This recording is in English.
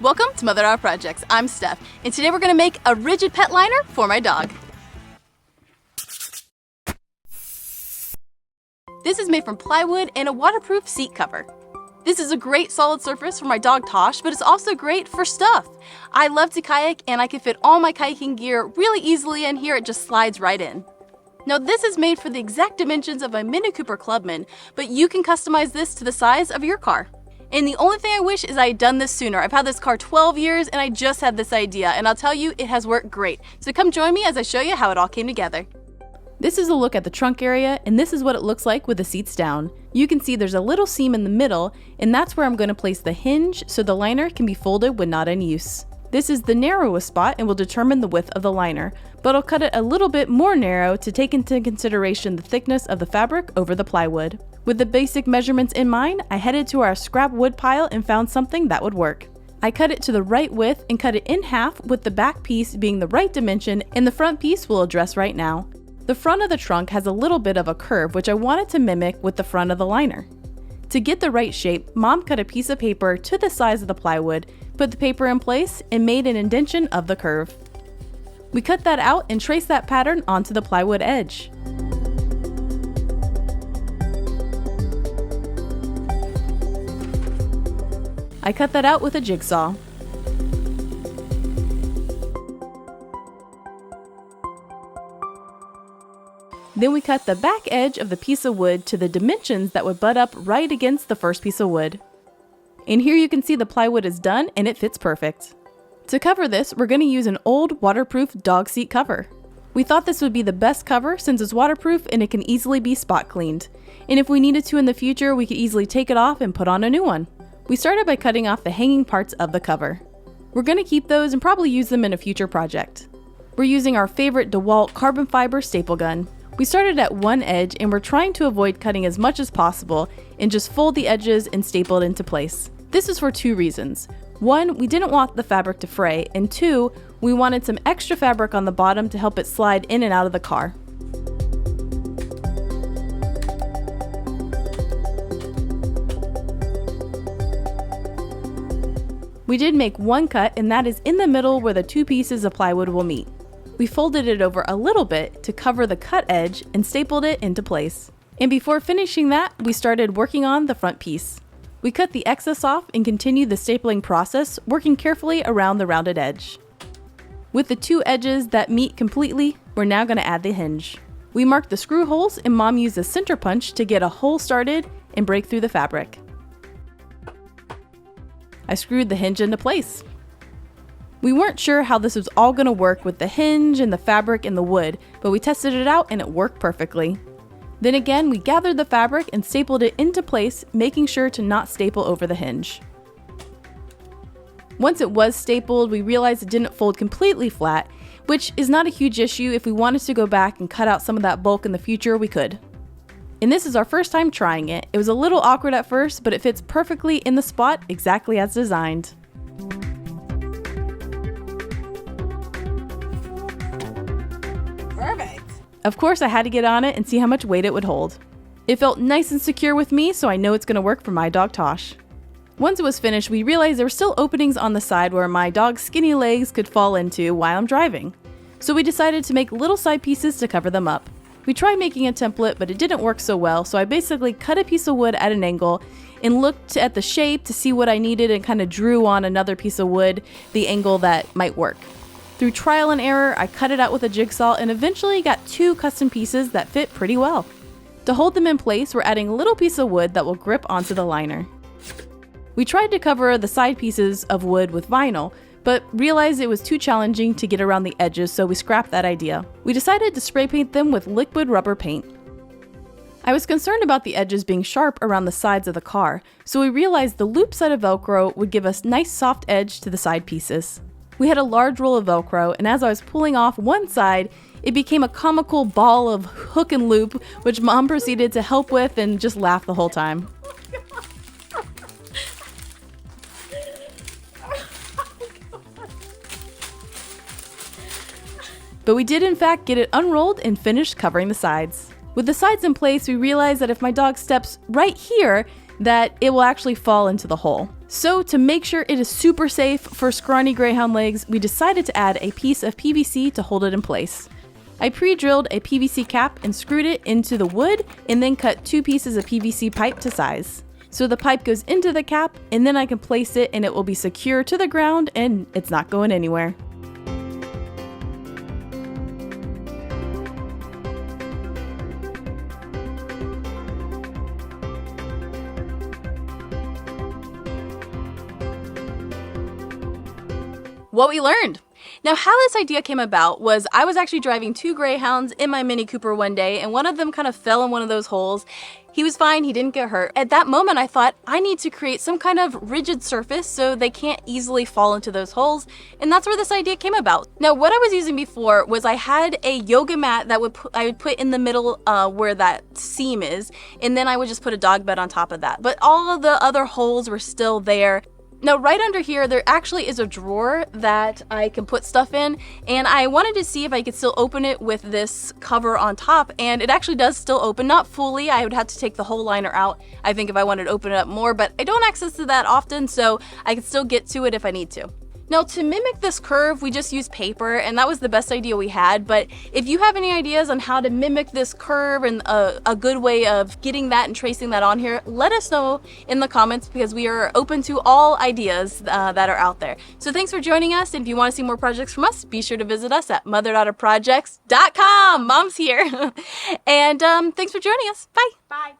Welcome to Mother Daughter Projects. I'm Steph, and today we're going to make a rigid pet liner for my dog. This is made from plywood and a waterproof seat cover. This is a great solid surface for my dog Tosh, but it's also great for stuff. I love to kayak and I can fit all my kayaking gear really easily in here. It just slides right in. Now this is made for the exact dimensions of a Mini Cooper Clubman, but you can customize this to the size of your car. And the only thing I wish is I had done this sooner. I've had this car 12 years and I just had this idea, and I'll tell you, it has worked great. So come join me as I show you how it all came together. This is a look at the trunk area, and this is what it looks like with the seats down. You can see there's a little seam in the middle, and that's where I'm going to place the hinge so the liner can be folded when not in use. This is the narrowest spot and will determine the width of the liner, but I'll cut it a little bit more narrow to take into consideration the thickness of the fabric over the plywood. With the basic measurements in mind, I headed to our scrap wood pile and found something that would work. I cut it to the right width and cut it in half, with the back piece being the right dimension and the front piece we'll address right now. The front of the trunk has a little bit of a curve, which I wanted to mimic with the front of the liner. To get the right shape, Mom cut a piece of paper to the size of the plywood, put the paper in place, and made an indentation of the curve. We cut that out and traced that pattern onto the plywood edge. I cut that out with a jigsaw. Then we cut the back edge of the piece of wood to the dimensions that would butt up right against the first piece of wood. And here you can see the plywood is done and it fits perfect. To cover this, we're going to use an old waterproof dog seat cover. We thought this would be the best cover since it's waterproof and it can easily be spot cleaned. And if we needed to in the future, we could easily take it off and put on a new one. We started by cutting off the hanging parts of the cover. We're going to keep those and probably use them in a future project. We're using our favorite DeWalt carbon fiber staple gun. We started at one edge and we're trying to avoid cutting as much as possible and just fold the edges and staple it into place. This is for two reasons. One, we didn't want the fabric to fray, and two, we wanted some extra fabric on the bottom to help it slide in and out of the car. We did make one cut, and that is in the middle where the two pieces of plywood will meet. We folded it over a little bit to cover the cut edge and stapled it into place. And before finishing that, we started working on the front piece. We cut the excess off and continued the stapling process, working carefully around the rounded edge. With the two edges that meet completely, we're now going to add the hinge. We marked the screw holes, and Mom used a center punch to get a hole started and break through the fabric. I screwed the hinge into place. We weren't sure how this was all going to work with the hinge and the fabric and the wood, but we tested it out and it worked perfectly. Then again, we gathered the fabric and stapled it into place, making sure to not staple over the hinge. Once it was stapled, we realized it didn't fold completely flat, which is not a huge issue. If we wanted to go back and cut out some of that bulk in the future, we could. And this is our first time trying it. It was a little awkward at first, but it fits perfectly in the spot exactly as designed. Perfect. Of course, I had to get on it and see how much weight it would hold. It felt nice and secure with me, so I know it's going to work for my dog Tosh. Once it was finished, we realized there were still openings on the side where my dog's skinny legs could fall into while I'm driving. So we decided to make little side pieces to cover them up. We tried making a template, but it didn't work so well, so I basically cut a piece of wood at an angle and looked at the shape to see what I needed and kind of drew on another piece of wood the angle that might work. Through trial and error, I cut it out with a jigsaw and eventually got two custom pieces that fit pretty well. To hold them in place, we're adding a little piece of wood that will grip onto the liner. We tried to cover the side pieces of wood with vinyl, but realized it was too challenging to get around the edges, so we scrapped that idea. We decided to spray paint them with liquid rubber paint. I was concerned about the edges being sharp around the sides of the car, so we realized the loop side of Velcro would give us nice soft edge to the side pieces. We had a large roll of Velcro, and as I was pulling off one side, it became a comical ball of hook and loop, which Mom proceeded to help with and just laugh the whole time. But we did in fact get it unrolled and finished covering the sides. With the sides in place, we realized that if my dog steps right here, that it will actually fall into the hole. So to make sure it is super safe for scrawny greyhound legs, we decided to add a piece of PVC to hold it in place. I pre-drilled a PVC cap and screwed it into the wood and then cut 2 pieces of PVC pipe to size. So the pipe goes into the cap and then I can place it and it will be secure to the ground and it's not going anywhere. What we learned. Now, how this idea came about was I was actually driving 2 greyhounds in my Mini Cooper one day, and one of them kind of fell in one of those holes. He was fine, he didn't get hurt. At that moment, I thought I need to create some kind of rigid surface so they can't easily fall into those holes, and that's where this idea came about. Now, what I was using before was I had a yoga mat that I would put in the middle where that seam is, and then I would just put a dog bed on top of that. But all of the other holes were still there. Now, right under here, there actually is a drawer that I can put stuff in, and I wanted to see if I could still open it with this cover on top, and it actually does still open, not fully. I would have to take the whole liner out, I think, if I wanted to open it up more, but I don't access it that often, so I can still get to it if I need to. Now, to mimic this curve, we just used paper, and that was the best idea we had, but if you have any ideas on how to mimic this curve and a good way of getting that and tracing that on here, let us know in the comments because we are open to all ideas that are out there. So thanks for joining us, and if you want to see more projects from us, be sure to visit us at motherdaughterprojects.com. Mom's here. And thanks for joining us. Bye. Bye.